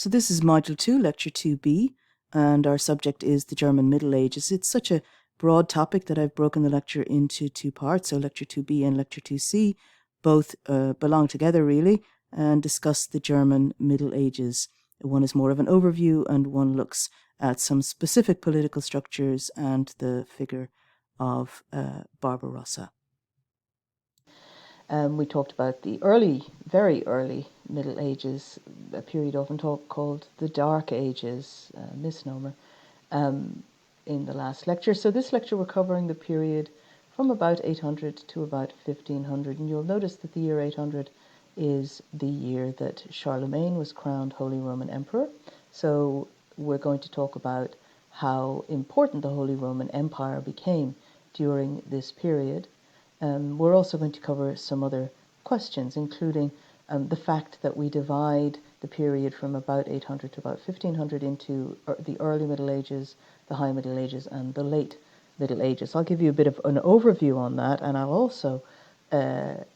So this is Module 2, Lecture 2B, and our subject is the German Middle Ages. It's such a broad topic that I've broken the lecture into two parts. So Lecture 2B and Lecture 2C both belong together really and discuss the German Middle Ages. One is more of an overview and one looks at some specific political structures and the figure of Barbarossa. We talked about the early, very early Middle Ages, a period often called the Dark Ages, misnomer, in the last lecture. So this lecture we're covering the period from about 800 to about 1500, and you'll notice that the year 800 is the year that Charlemagne was crowned Holy Roman Emperor. So we're going to talk about how important the Holy Roman Empire became during this period. We're also going to cover some other questions, including the fact that we divide the period from about 800 to about 1500 into the early Middle Ages, the High Middle Ages, and the Late Middle Ages. I'll give you a bit of an overview on that, and I'll also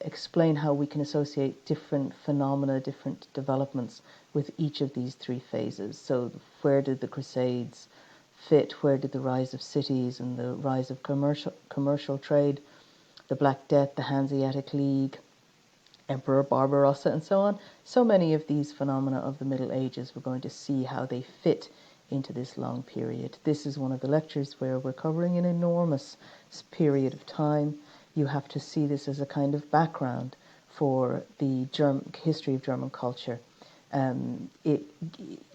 explain how we can associate different phenomena, different developments with each of these three phases. So where did the Crusades fit? Where did the rise of cities and the rise of commercial trade, the Black Death, the Hanseatic League, Emperor Barbarossa, and so on. So many of these phenomena of the Middle Ages, we're going to see how they fit into this long period. This is one of the lectures where we're covering an enormous period of time. You have to see this as a kind of background for the history of German culture.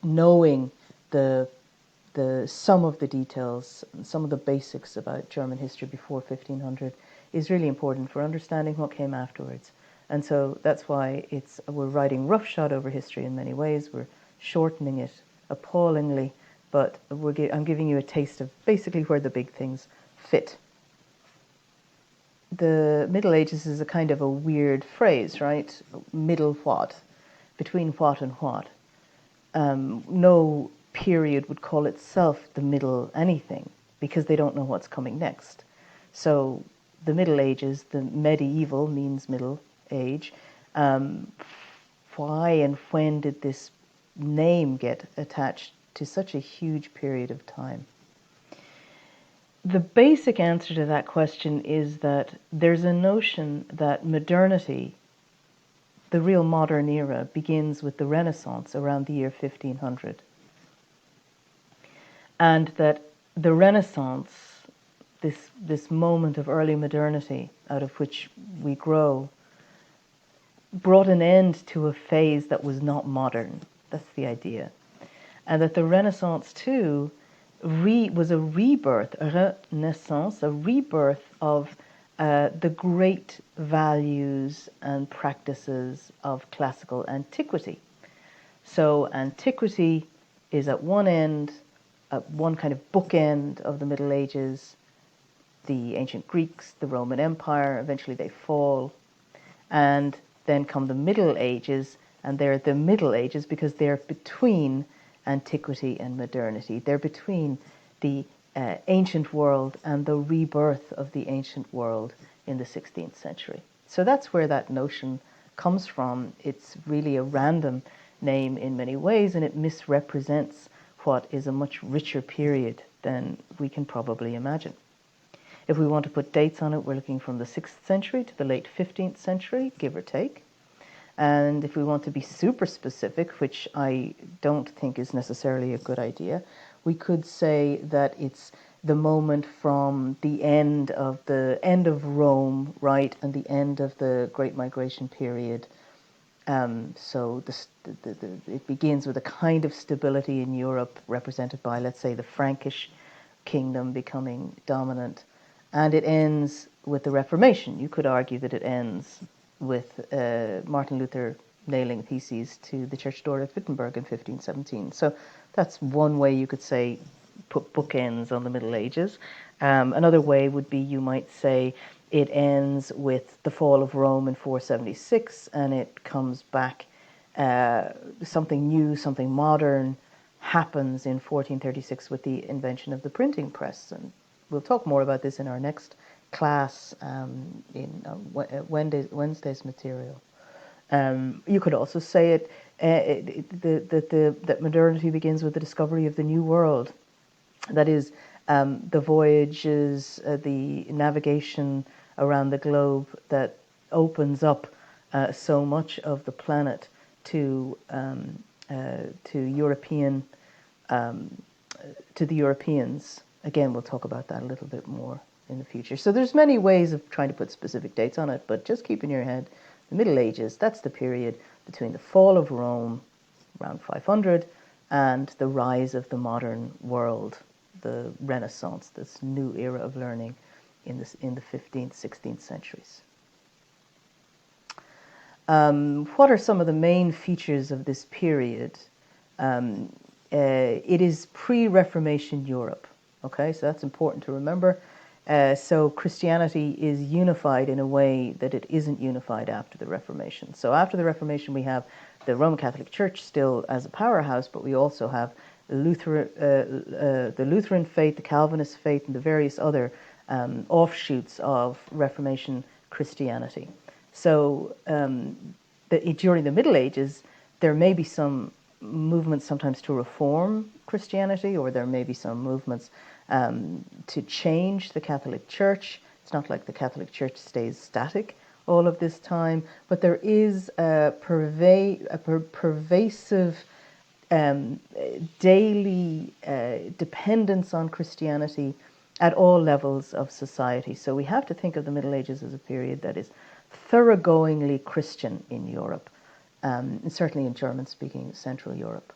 Knowing some of the details, some of the basics about German history before 1500 is really important for understanding what came afterwards. And so that's why we're writing roughshod over history in many ways. We're shortening it appallingly, but I'm giving you a taste of basically where the big things fit. The Middle Ages is a kind of a weird phrase, right? Middle what? Between what and what? No period would call itself the middle anything because they don't know what's coming next. So the Middle Ages, the medieval means middle age. Why and when did this name get attached to such a huge period of time? The basic answer to that question is that there's a notion that modernity, the real modern era, begins with the Renaissance around the year 1500. And that the Renaissance, this moment of early modernity out of which we grow, brought an end to a phase that was not modern. That's the idea. And that the Renaissance, too, was a rebirth, a renaissance, a rebirth of the great values and practices of classical antiquity. So antiquity is at one end, one kind of bookend of the Middle Ages. The ancient Greeks, the Roman Empire, eventually they fall. And then come the Middle Ages, and they're the Middle Ages because they're between antiquity and modernity. They're between the ancient world and the rebirth of the ancient world in the 16th century. So that's where that notion comes from. It's really a random name in many ways, and it misrepresents what is a much richer period than we can probably imagine. If we want to put dates on it, we're looking from the 6th century to the late 15th century, give or take. And if we want to be super specific, which I don't think is necessarily a good idea, we could say that it's the moment from the end of Rome, right, and the end of the Great Migration period. So it begins with a kind of stability in Europe represented by, let's say, the Frankish kingdom becoming dominant. And it ends with the Reformation. You could argue that it ends with Martin Luther nailing theses to the church door at Wittenberg in 1517. So that's one way you could say put bookends on the Middle Ages. Another way would be you might say it ends with the fall of Rome in 476 and it comes back, something new, something modern happens in 1436 with the invention of the printing press. And we'll talk more about this in our next class in Wednesday's material. You could also say that modernity begins with the discovery of the New World. That is, the voyages, the navigation around the globe that opens up so much of the planet to European to the Europeans. Again, we'll talk about that a little bit more in the future. So there's many ways of trying to put specific dates on it, but just keep in your head the Middle Ages. That's the period between the fall of Rome, around 500, and the rise of the modern world, the Renaissance, this new era of learning in the 15th, 16th centuries. What are some of the main features of this period? It is pre-Reformation Europe. Okay, so that's important to remember. So Christianity is unified in a way that it isn't unified after the Reformation. So after the Reformation, we have the Roman Catholic Church still as a powerhouse, but we also have the Lutheran faith, the Calvinist faith, and the various other offshoots of Reformation Christianity. So during the Middle Ages, there may be some movements sometimes to reform Christianity, or there may be some movements to change the Catholic Church. It's not like the Catholic Church stays static all of this time, but there is a pervasive daily dependence on Christianity at all levels of society. So we have to think of the Middle Ages as a period that is thoroughgoingly Christian in Europe, and certainly in German-speaking Central Europe.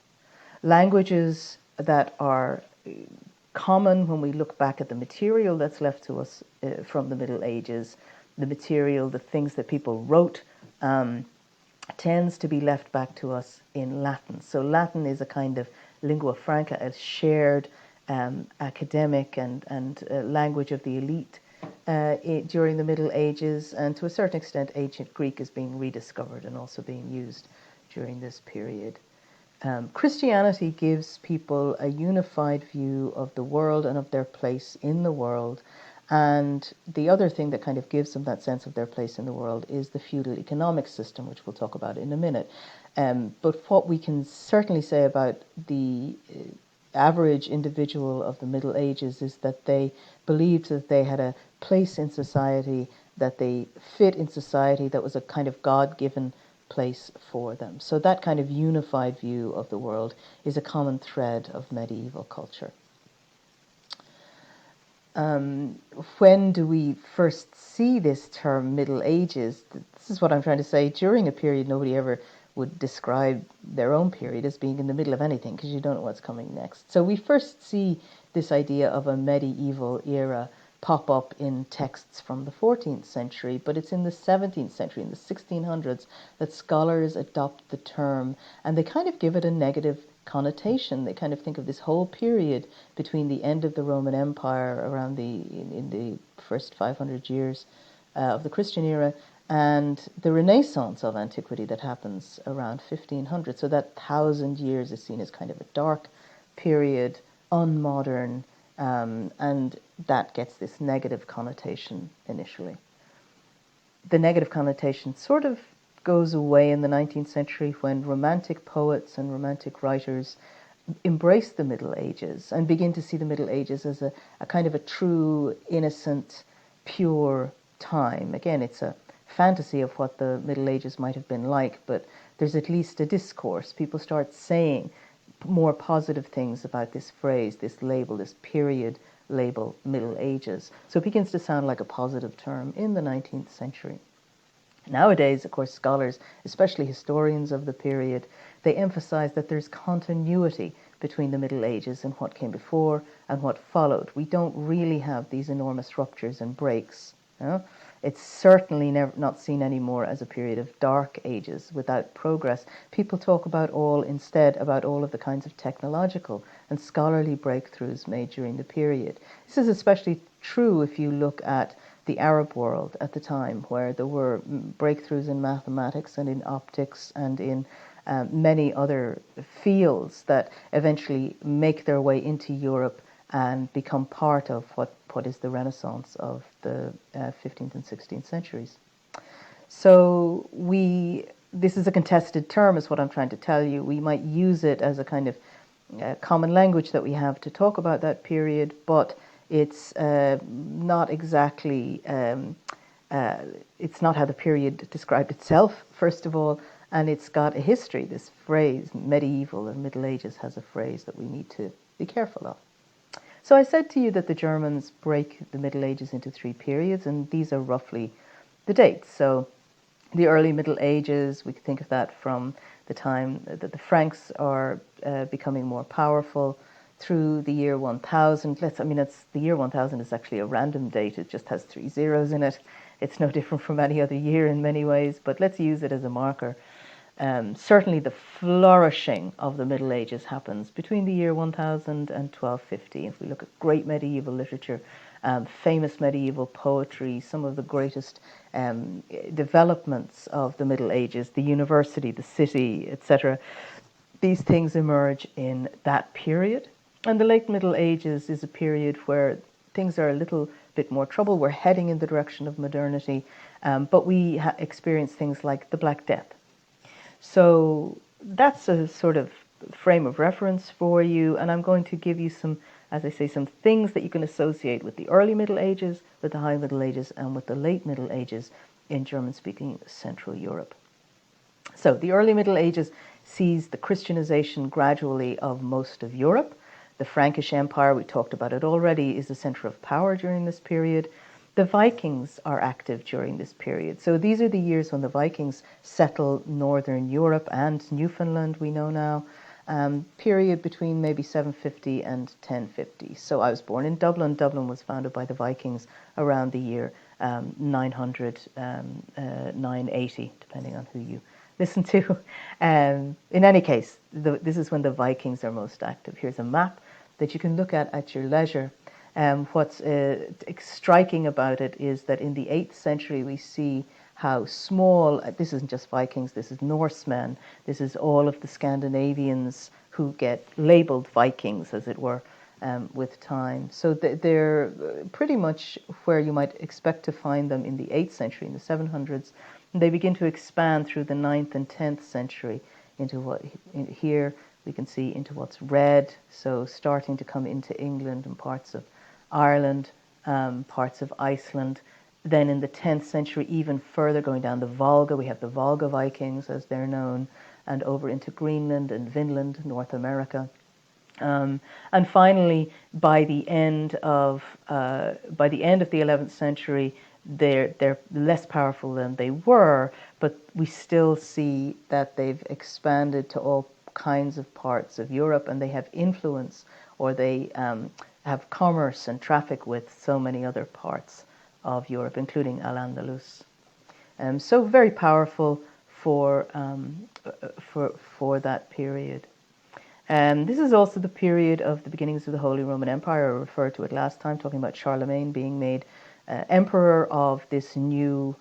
Languages that are common when we look back at the material that's left to us from the Middle Ages, the material, the things that people wrote, tends to be left back to us in Latin. So Latin is a kind of lingua franca, a shared academic and language of the elite during the Middle Ages, and to a certain extent ancient Greek is being rediscovered and also being used during this period. Christianity gives people a unified view of the world and of their place in the world. And the other thing that kind of gives them that sense of their place in the world is the feudal economic system, which we'll talk about in a minute. But what we can certainly say about the average individual of the Middle Ages is that they believed that they had a place in society, that they fit in society, that was a kind of God-given place for them. So that kind of unified view of the world is a common thread of medieval culture. When do we first see this term Middle Ages? This is what I'm trying to say. During a period, nobody ever would describe their own period as being in the middle of anything, because you don't know what's coming next. So we first see this idea of a medieval era pop up in texts from the 14th century, but it's in the 17th century, in the 1600s, that scholars adopt the term, and they kind of give it a negative connotation. They kind of think of this whole period between the end of the Roman Empire around in the first 500 years of the Christian era and the Renaissance of antiquity that happens around 1500. So that 1,000 years is seen as kind of a dark period, unmodern, and that gets this negative connotation initially. The negative connotation sort of goes away in the 19th century when Romantic poets and Romantic writers embrace the Middle Ages and begin to see the Middle Ages as a kind of a true, innocent, pure time. Again, it's a fantasy of what the Middle Ages might have been like, but there's at least a discourse. People start saying more positive things about this phrase, this label, this period label, Middle Ages. So it begins to sound like a positive term in the 19th century. Nowadays, of course, scholars, especially historians of the period, they emphasize that there's continuity between the Middle Ages and what came before and what followed. We don't really have these enormous ruptures and breaks. You know? It's certainly not seen anymore as a period of dark ages without progress. People talk instead about all of the kinds of technological and scholarly breakthroughs made during the period. This is especially true if you look at the Arab world at the time, where there were breakthroughs in mathematics and in optics and in many other fields that eventually make their way into Europe and become part of what is the Renaissance of the 15th and 16th centuries. So we this is a contested term, is what I'm trying to tell you. We might use it as a kind of common language that we have to talk about that period, but it's not exactly, it's not how the period described itself, first of all, and it's got a history. This phrase, medieval and Middle Ages, has a phrase that we need to be careful of. So I said to you that the Germans break the Middle Ages into three periods, and these are roughly the dates. So the early Middle Ages, we can think of that from the time that the Franks are becoming more powerful through the year 1000. The year 1000 is actually a random date. It just has 3 zeros in it. It's no different from any other year in many ways, but let's use it as a marker. Certainly the flourishing of the Middle Ages happens between the year 1000 and 1250. If we look at great medieval literature, famous medieval poetry, some of the greatest developments of the Middle Ages, the university, the city, etc., these things emerge in that period. And the late Middle Ages is a period where things are a little bit more trouble. We're heading in the direction of modernity, but we experience things like the Black Death. So that's a sort of frame of reference for you, and I'm going to give you some, as I say, some things that you can associate with the early Middle Ages, with the High Middle Ages, and with the late Middle Ages in German-speaking Central Europe. So the early Middle Ages sees the Christianization gradually of most of Europe. The Frankish Empire, we talked about it already, is the center of power during this period. The Vikings are active during this period. So these are the years when the Vikings settle northern Europe and Newfoundland, we know now, period between maybe 750 and 1050. So I was born in Dublin. Dublin was founded by the Vikings around the year 900, 980, depending on who you listen to. In any case, this is when the Vikings are most active. Here's a map that you can look at your leisure. What's striking about it is that in the 8th century we see how small, this isn't just Vikings, this is Norsemen, this is all of the Scandinavians who get labeled Vikings, as it were, with time. So they're pretty much where you might expect to find them in the 8th century, in the 700s. And they begin to expand through the 9th and 10th century into what here we can see into what's red, so starting to come into England and parts of Ireland, parts of Iceland. Then in the 10th century, even further going down the Volga, we have the Volga Vikings, as they're known, and over into Greenland and Vinland, North America. And finally, by the end of the 11th century, they're less powerful than they were, but we still see that they've expanded to all kinds of parts of Europe, and they have influence, or they have commerce and traffic with so many other parts of Europe, including Al-Andalus. So very powerful for that period. This is also the period of the beginnings of the Holy Roman Empire. I referred to it last time, talking about Charlemagne being made emperor of this new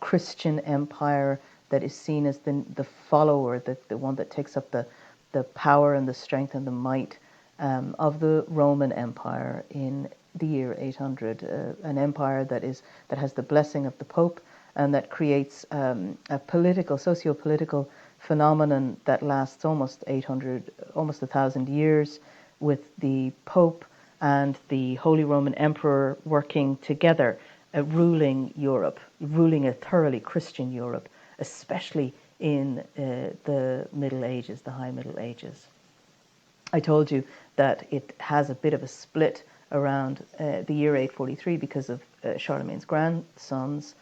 Christian empire that is seen as the follower, the one that takes up the power and the strength and the might of the Roman Empire in the year 800, an empire that has the blessing of the Pope, and that creates a socio-political phenomenon that lasts almost 1,000 years, with the Pope and the Holy Roman Emperor working together, ruling Europe, ruling a thoroughly Christian Europe, especially in the Middle Ages, the High Middle Ages. I told you that it has a bit of a split around the year 843 because of Charlemagne's grandsons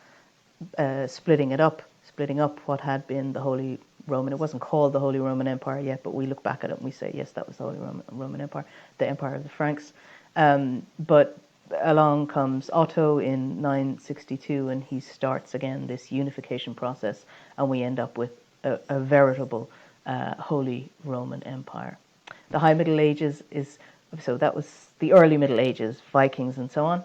splitting up what had been the Holy Roman. It wasn't called the Holy Roman Empire yet, but we look back at it and we say, yes, that was the Holy Roman Empire, the Empire of the Franks. But along comes Otto in 962, and he starts again this unification process, and we end up with a veritable Holy Roman Empire. The High Middle Ages that was the early Middle Ages, Vikings and so on.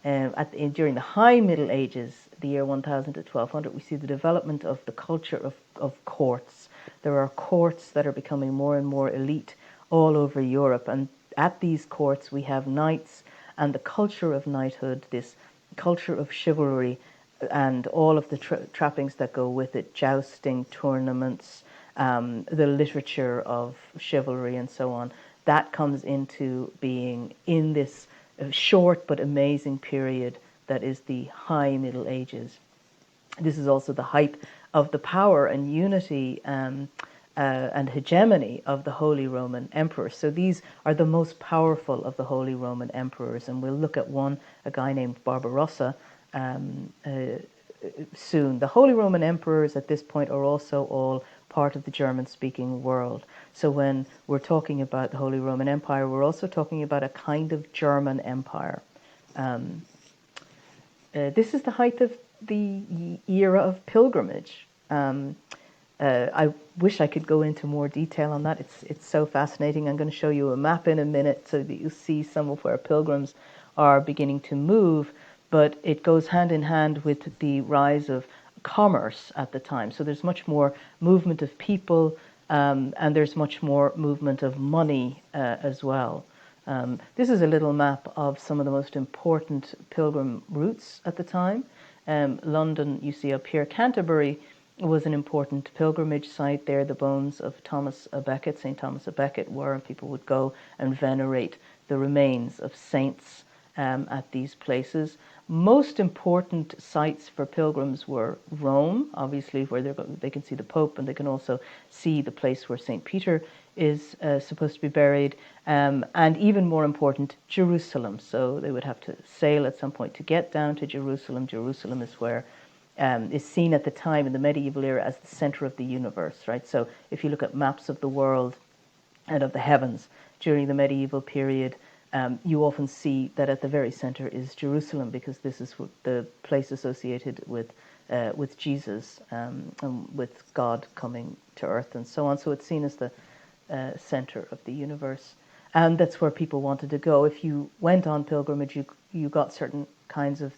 During the High Middle Ages, the year 1000 to 1200, we see the development of the culture of courts. There are courts that are becoming more and more elite all over Europe, and at these courts we have knights, and the culture of knighthood, this culture of chivalry, and all of the trappings that go with it, jousting, tournaments, the literature of chivalry and so on, that comes into being in this short but amazing period that is the High Middle Ages. This is also the height of the power and unity and hegemony of the Holy Roman Emperor. So these are the most powerful of the Holy Roman Emperors, and we'll look at one, a guy named Barbarossa, soon. The Holy Roman Emperors at this point are also all part of the German-speaking world. So when we're talking about the Holy Roman Empire, we're also talking about a kind of German empire. This is the height of the era of pilgrimage. I wish I could go into more detail on that. It's so fascinating. I'm going to show you a map in a minute so that you see some of where pilgrims are beginning to move, but it goes hand in hand with the rise of commerce at the time. So there's much more movement of people, and there's much more movement of money as well. This is a little map of some of the most important pilgrim routes at the time. London, you see up here. Canterbury was an important pilgrimage site. There, the bones of Thomas à Becket, St. Thomas à Becket, were, and people would go and venerate the remains of saints at these places. Most important sites for pilgrims were Rome, obviously, where they can see the Pope, and they can also see the place where St. Peter is supposed to be buried, and even more important, Jerusalem. So they would have to sail at some point to get down to Jerusalem. Jerusalem is where is seen at the time in the medieval era as the center of the universe, right? So if you look at maps of the world and of the heavens during the medieval period, you often see that at the very center is Jerusalem, because this is the place associated with Jesus and with God coming to earth and so on. So it's seen as the center of the universe, and that's where people wanted to go. If you went on pilgrimage, you got certain kinds of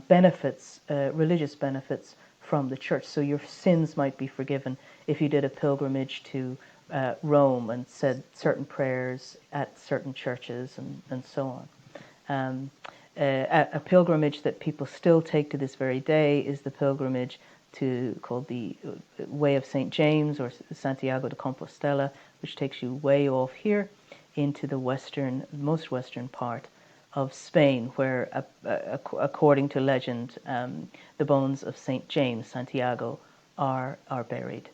benefits, religious benefits from the church. So your sins might be forgiven if you did a pilgrimage to Rome and said certain prayers at certain churches and so on. A pilgrimage that people still take to this very day is the pilgrimage called the Way of St. James, or Santiago de Compostela, which takes you way off here into the most western part of Spain, where, according to legend, the bones of St. James, Santiago, are buried.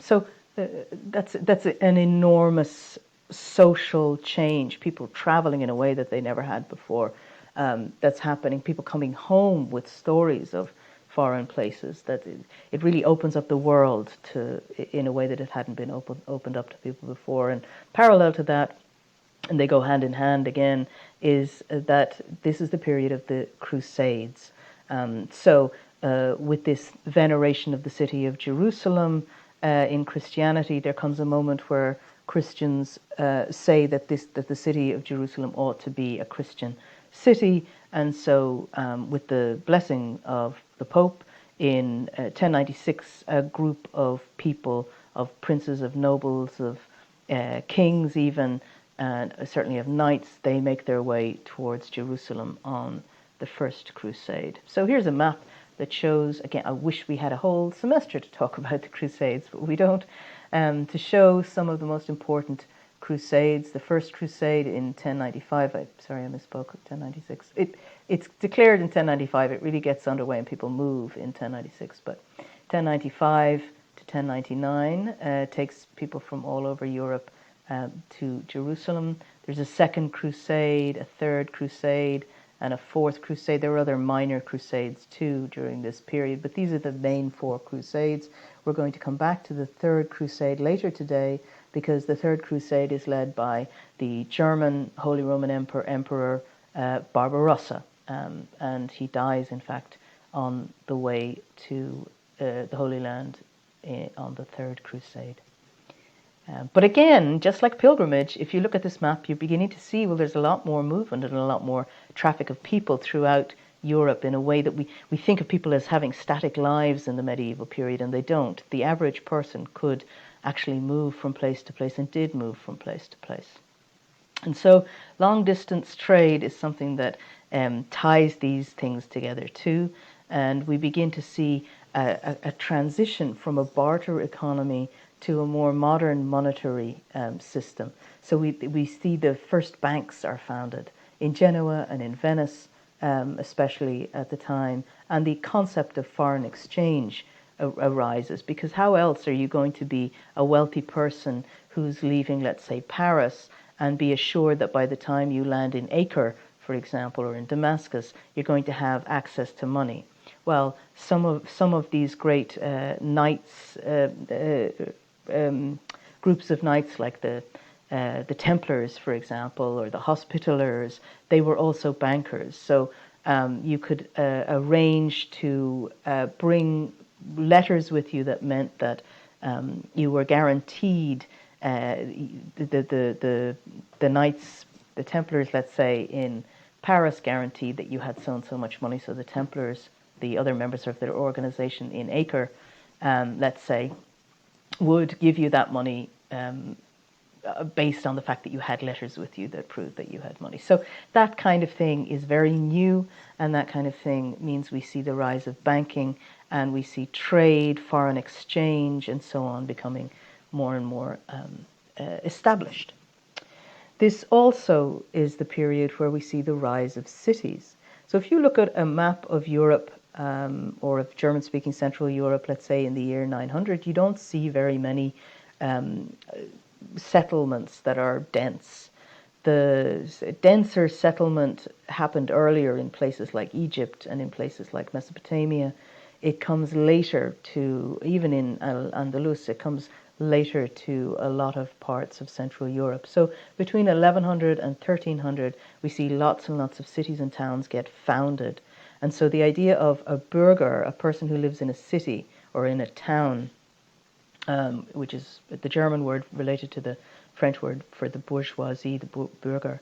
So that's an enormous social change. People traveling in a way that they never had before. That's happening. People coming home with stories of foreign places. That it really opens up the world in a way that it hadn't been opened up to people before. And parallel to that, and they go hand in hand again, is that this is the period of the Crusades. With this veneration of the city of Jerusalem in Christianity, there comes a moment where Christians say that the city of Jerusalem ought to be a Christian city, and so with the blessing of the Pope in 1096, a group of people, of princes, of nobles, of kings even, and certainly of knights, they make their way towards Jerusalem on the First Crusade. So here's a map that shows, again, I wish we had a whole semester to talk about the Crusades, but we don't, to show some of the most important Crusades. The First Crusade in 1095, I misspoke, 1096. It's declared in 1095, it really gets underway and people move in 1096, but 1095 to 1099 takes people from all over Europe to Jerusalem. There's a Second Crusade, a Third Crusade, and a Fourth Crusade. There were other minor crusades too during this period, but these are the main four crusades. We're going to come back to the Third Crusade later today, because the Third Crusade is led by the German Holy Roman Emperor Barbarossa, and he dies, in fact, on the way to the Holy Land on the Third Crusade. But again, just like pilgrimage, if you look at this map, you're beginning to see, well, there's a lot more movement and a lot more traffic of people throughout Europe in a way that we think of people as having static lives in the medieval period, and they don't. The average person could actually move from place to place and did move from place to place. And so long-distance trade is something that ties these things together too. and we begin to see a transition from a barter economy to a more modern monetary system. So we see the first banks are founded in Genoa and in Venice, especially at the time, and the concept of foreign exchange arises, because how else are you going to be a wealthy person who's leaving, let's say, Paris, and be assured that by the time you land in Acre, for example, or in Damascus, you're going to have access to money? Well, some of these great knights, groups of knights like the Templars, for example, or the Hospitallers, they were also bankers. So you could arrange to bring letters with you that meant that you were guaranteed the knights, the Templars, let's say, in Paris guaranteed that you had so and so much money. So the Templars, the other members of their organization in Acre, let's say, would give you that money based on the fact that you had letters with you that proved that you had money. So that kind of thing is very new, and that kind of thing means we see the rise of banking, and we see trade, foreign exchange, and so on becoming more and more established. This also is the period where we see the rise of cities. So if you look at a map of Europe, or of German-speaking Central Europe, let's say in the year 900, you don't see very many settlements that are dense. The denser settlement happened earlier in places like Egypt and in places like Mesopotamia. It comes later to, even in Al-Andalus, it comes later to a lot of parts of Central Europe. So between 1100 and 1300, we see lots and lots of cities and towns get founded. And so the idea of a Bürger, a person who lives in a city or in a town, which is the German word related to the French word for the bourgeoisie, the Bürger.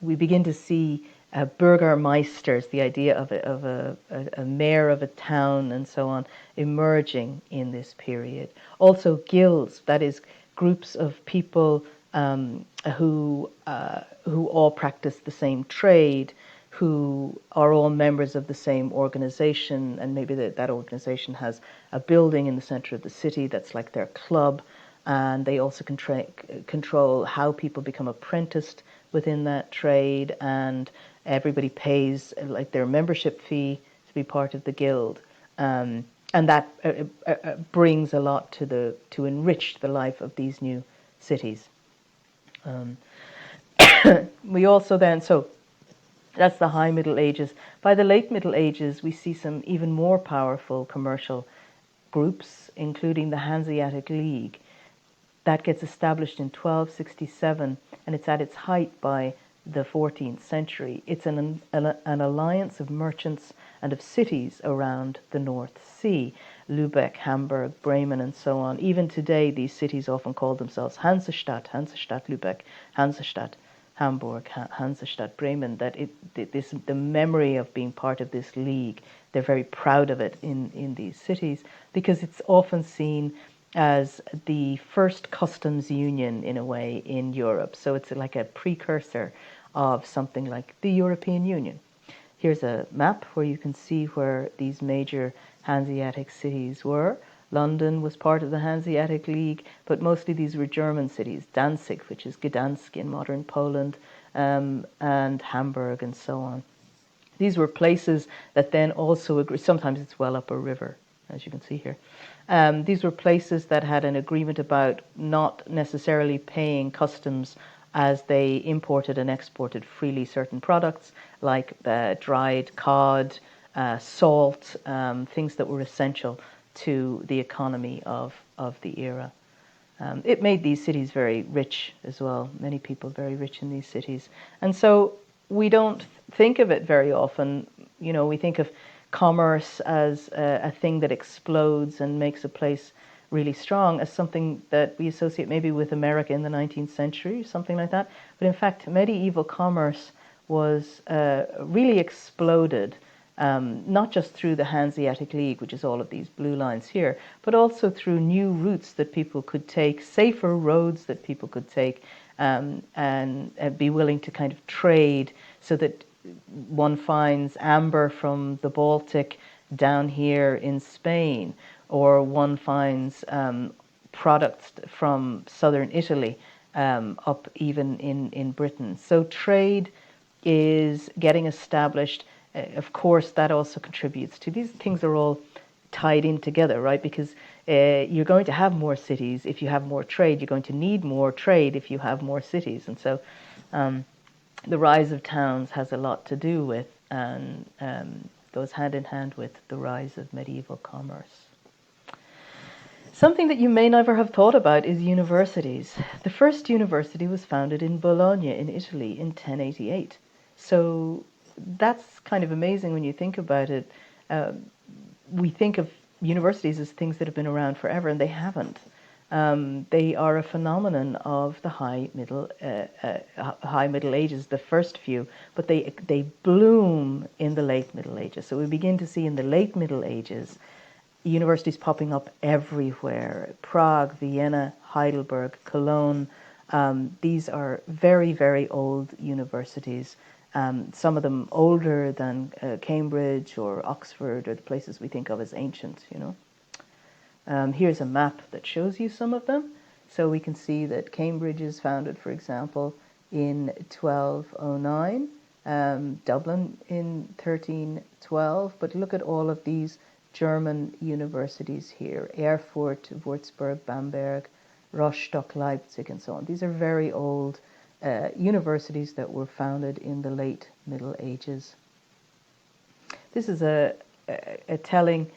We begin to see Bürgermeisters, the idea of a mayor of a town and so on, emerging in this period. Also guilds, that is, groups of people who all practice the same trade, who are all members of the same organization, and maybe that organization has a building in the center of the city that's like their club, and they also control how people become apprenticed within that trade, and everybody pays like their membership fee to be part of the guild, and that brings a lot to enrich the life of these new cities. We also then, so that's the High Middle Ages. By the Late Middle Ages, we see some even more powerful commercial groups, including the Hanseatic League. That gets established in 1267, and it's at its height by the 14th century. It's an alliance of merchants and of cities around the North Sea, Lübeck, Hamburg, Bremen, and so on. Even today, these cities often call themselves Hansestadt, Hansestadt Lübeck, Hansestadt Hamburg, Hansestadt Bremen, that the memory of being part of this league, they're very proud of it in these cities, because it's often seen as the first customs union, in a way, in Europe. So it's like a precursor of something like the European Union. Here's a map where you can see where these major Hanseatic cities were. London was part of the Hanseatic League, but mostly these were German cities. Danzig, which is Gdansk in modern Poland, and Hamburg, and so on. These were places that then also agreed. Sometimes it's well up a river, as you can see here. These were places that had an agreement about not necessarily paying customs as they imported and exported freely certain products like dried cod, salt, things that were essential to the economy of the era. It made these cities very rich as well, many people very rich in these cities. And so we don't think of it very often. You know, we think of commerce as a thing that explodes and makes a place really strong, as something that we associate maybe with America in the 19th century, something like that. But in fact, medieval commerce was really exploded, not just through the Hanseatic League, which is all of these blue lines here, but also through new routes that people could take, safer roads that people could take, and be willing to kind of trade, so that one finds amber from the Baltic down here in Spain, or one finds products from southern Italy up even in Britain. So trade is getting established. Of course, that also contributes to these things are all tied in together, right? Because you're going to have more cities if you have more trade. You're going to need more trade if you have more cities, and so the rise of towns has a lot to do with and goes hand in hand with the rise of medieval commerce. Something that you may never have thought about is universities. The first university was founded in Bologna in Italy in 1088. So that's kind of amazing when you think about it. We think of universities as things that have been around forever, and they haven't. They are a phenomenon of the High Middle Ages, the first few, but they bloom in the Late Middle Ages. So we begin to see in the Late Middle Ages universities popping up everywhere: Prague, Vienna, Heidelberg, Cologne. These are very, very old universities. Some of them older than Cambridge or Oxford or the places we think of as ancient, you know. Here's a map that shows you some of them. So we can see that Cambridge is founded, for example, in 1209, Dublin in 1312. But look at all of these German universities here: Erfurt, Würzburg, Bamberg, Rostock, Leipzig, and so on. These are very old universities that were founded in the late Middle Ages. This is a telling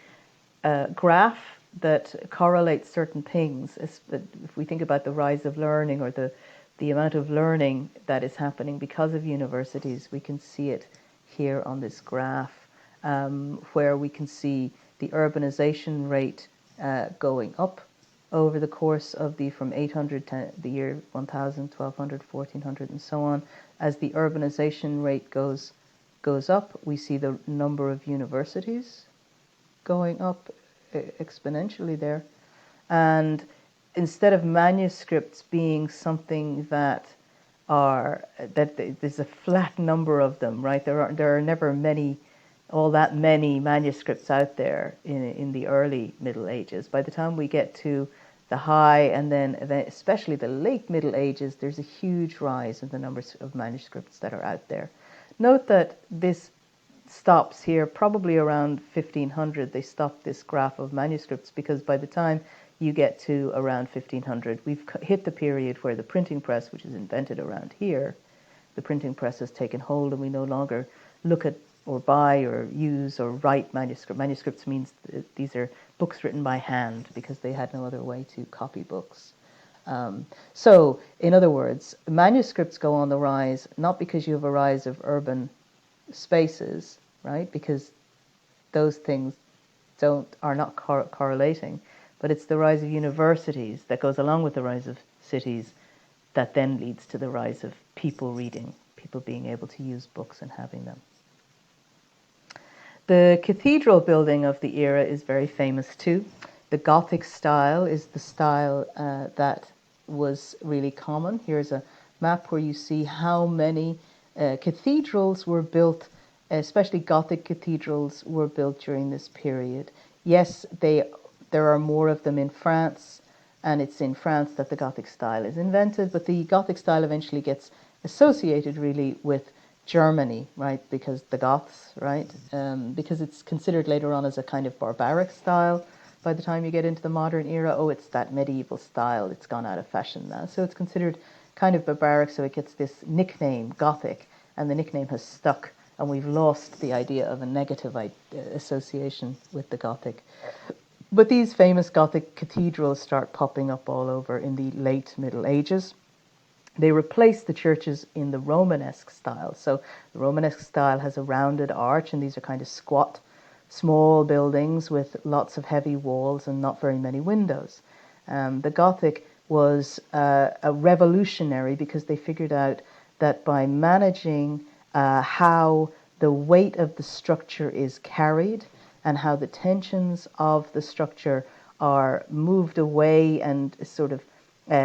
graph that correlates certain things. If we think about the rise of learning, or the amount of learning that is happening because of universities, we can see it here on this graph, where we can see the urbanization rate going up over the course of from 800 to the year 1000, 1200, 1400, and so on. As the urbanization rate goes up, we see the number of universities going up exponentially there. And instead of manuscripts being something that there's a flat number of them, right? There are never all that many manuscripts out there in the early Middle Ages. By the time we get to the High and then especially the Late Middle Ages, there's a huge rise in the numbers of manuscripts that are out there. Note that this stops here probably around 1500. They stopped this graph of manuscripts because by the time you get to around 1500, we've hit the period where the printing press, which is invented around here, the printing press has taken hold, and we no longer look at or buy or use or write manuscripts. Manuscripts means these are books written by hand because they had no other way to copy books. So, in other words, manuscripts go on the rise not because you have a rise of urban spaces, right? Because those things are not correlating, but it's the rise of universities that goes along with the rise of cities that then leads to the rise of people reading, people being able to use books and having them. The cathedral building of the era is very famous too. The Gothic style is the style that was really common. Here's a map where you see how many cathedrals were built, especially Gothic cathedrals were built during this period. Yes, there are more of them in France, and it's in France that the Gothic style is invented, but the Gothic style eventually gets associated really with Germany, right? Because the Goths, right? Because it's considered later on as a kind of barbaric style. By the time you get into the modern era, it's that medieval style. It's gone out of fashion now. So it's considered kind of barbaric, so it gets this nickname, Gothic, and the nickname has stuck, and we've lost the idea of a negative association with the Gothic. But these famous Gothic cathedrals start popping up all over in the late Middle Ages. They replace the churches in the Romanesque style. So the Romanesque style has a rounded arch, and these are kind of squat, small buildings with lots of heavy walls and not very many windows. The Gothic was a revolutionary because they figured out that by managing how the weight of the structure is carried and how the tensions of the structure are moved away and sort of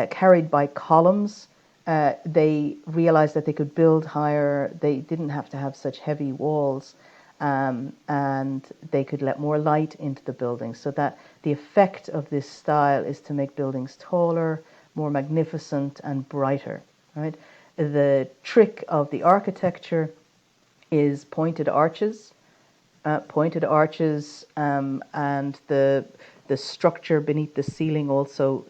carried by columns they realized that they could build higher. They didn't have to have such heavy walls, and they could let more light into the buildings. So that the effect of this style is to make buildings taller, more magnificent, and brighter. Right. The trick of the architecture is pointed arches, and the structure beneath the ceiling also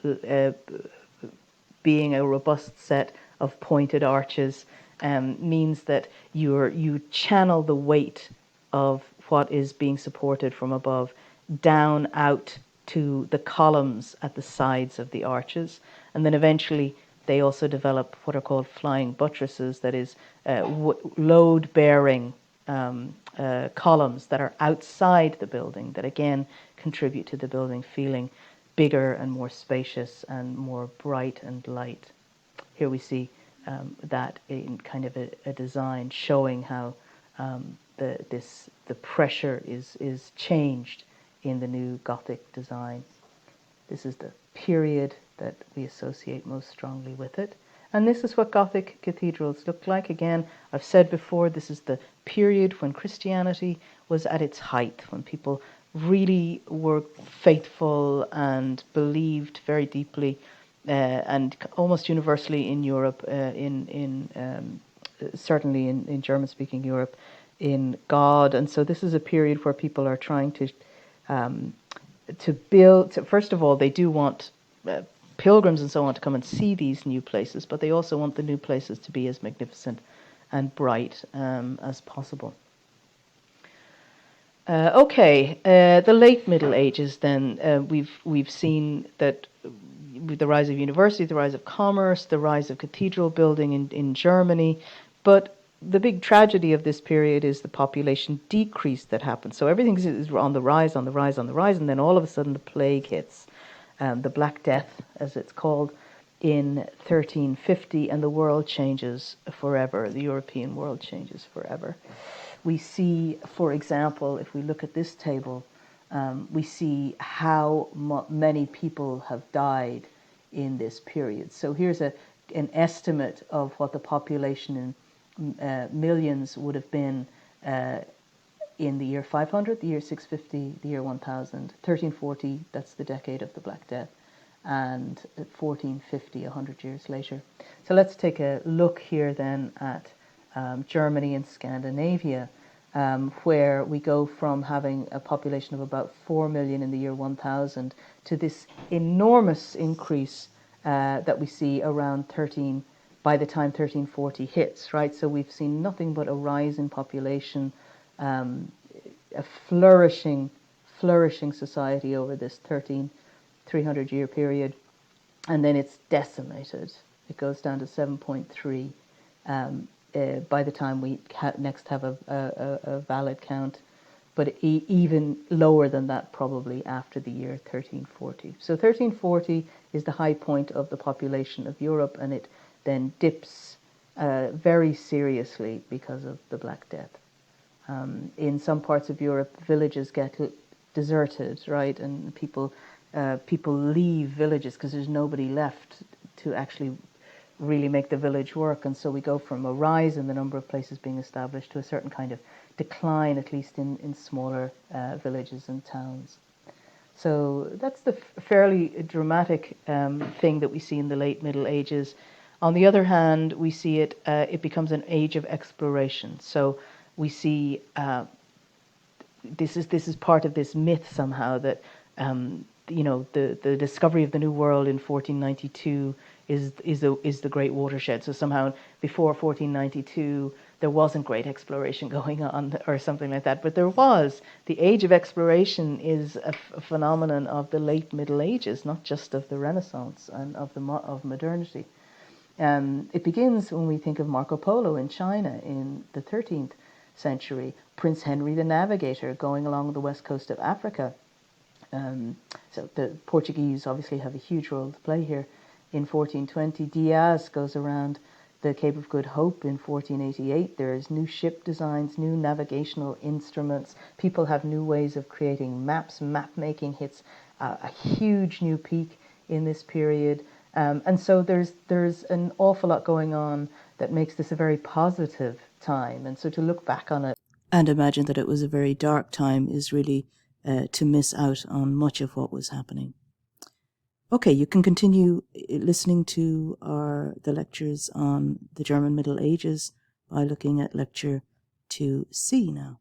being a robust set of pointed arches means that you channel the weight of what is being supported from above down out to the columns at the sides of the arches, and then eventually they also develop what are called flying buttresses, that is, load-bearing columns that are outside the building that again contribute to the building feeling bigger and more spacious and more bright and light. Here we see that in kind of a design showing how the pressure is changed in the new Gothic design. This is the period that we associate most strongly with it. And this is what Gothic cathedrals look like. Again, I've said before, this is the period when Christianity was at its height, when people really were faithful and believed very deeply, and almost universally in Europe, certainly in German-speaking Europe, in God. And so this is a period where people are trying to build. First of all, they do want pilgrims and so on to come and see these new places, but they also want the new places to be as magnificent and bright as possible. The late Middle Ages. Then we've seen that with the rise of university, the rise of commerce, the rise of cathedral building in Germany, but the big tragedy of this period is the population decrease that happens. So everything is on the rise, and then all of a sudden the plague hits, the Black Death, as it's called, in 1350, and the world changes forever. The European world changes forever. We see, for example, if we look at this table, we see how many people have died in this period. So here's an estimate of what the population in millions would have been in the year 500, the year 650, the year 1000, 1340, that's the decade of the Black Death, and 1450, 100 years later. So let's take a look here then at Germany and Scandinavia, where we go from having a population of about 4 million in the year 1000 to this enormous increase that we see around by the time 1340 hits, right? So we've seen nothing but a rise in population, a flourishing society over this 300-year period, and then it's decimated. It goes down to 7.3 by the time we next have a valid count, but even lower than that probably after the year 1340. So 1340 is the high point of the population of Europe, and it then dips very seriously because of the Black Death. In some parts of Europe, villages get deserted, right, and people leave villages because there's nobody left to actually really make the village work. And so we go from a rise in the number of places being established to a certain kind of decline, at least in smaller villages and towns. So that's the fairly dramatic thing that we see in the late Middle Ages. On the other hand, we see it becomes an age of exploration. So we see this is part of this myth somehow that the discovery of the New World in 1492 is the great watershed. So somehow before 1492 there wasn't great exploration going on or something like that, but there was. The age of exploration is a phenomenon of the late Middle Ages, not just of the Renaissance and of modernity. It begins when we think of Marco Polo in China in the 13th century, Prince Henry the Navigator going along the west coast of Africa. So the Portuguese obviously have a huge role to play here. In 1420, Diaz goes around the Cape of Good Hope in 1488. There's new ship designs, new navigational instruments. People have new ways of creating maps. Map making hits a huge new peak in this period. And so there's an awful lot going on that makes this a very positive time. And so to look back on it. And imagine that it was a very dark time is really to miss out on much of what was happening. Okay, you can continue listening to the lectures on the German Middle Ages by looking at lecture 2C now.